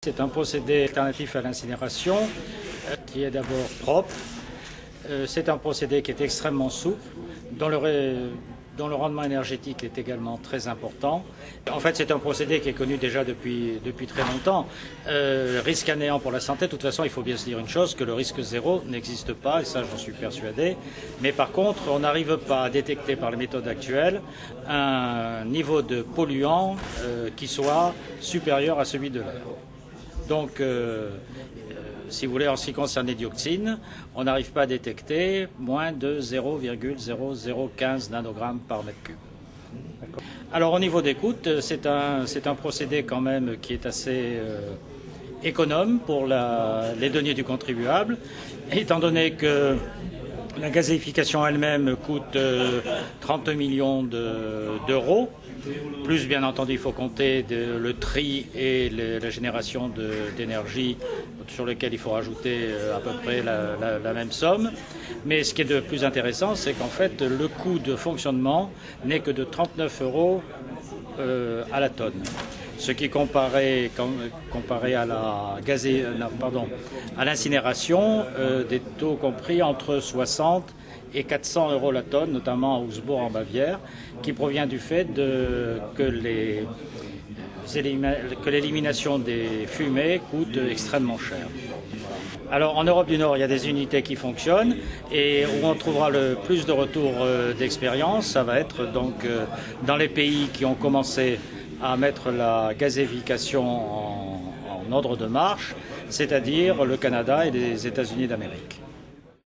C'est un procédé alternatif à l'incinération qui est d'abord propre. C'est un procédé qui est extrêmement souple, dont le rendement énergétique est également très important. En fait, c'est un procédé qui est connu déjà depuis très longtemps. Risque à néant pour la santé, de toute façon, il faut bien se dire une chose, que le risque zéro n'existe pas, et ça j'en suis persuadé. Mais par contre, on n'arrive pas à détecter par les méthodes actuelles un niveau de polluant qui soit supérieur à celui de l'air. Donc, si vous voulez, en ce qui concerne les dioxines, on n'arrive pas à détecter moins de 0,0015 nanogrammes par mètre cube. Alors, au niveau d'écoute, c'est un procédé quand même qui est assez économe pour les deniers du contribuable, étant donné que la gazéification elle-même coûte 30 millions d'euros. Plus, bien entendu, il faut compter le tri et la génération d'énergie sur lequel il faut rajouter à peu près la même somme. Mais ce qui est de plus intéressant, c'est qu'en fait, le coût de fonctionnement n'est que de 39 euros à la tonne. Ce qui, comparé à l'incinération, des taux compris entre 60 et 400 euros la tonne, notamment à Augsbourg en Bavière, qui provient du fait que l'élimination des fumées coûte extrêmement cher. Alors en Europe du Nord, il y a des unités qui fonctionnent et où on trouvera le plus de retours d'expérience, ça va être donc dans les pays qui ont commencé à mettre la gazéification en ordre de marche, c'est-à-dire le Canada et les États-Unis d'Amérique.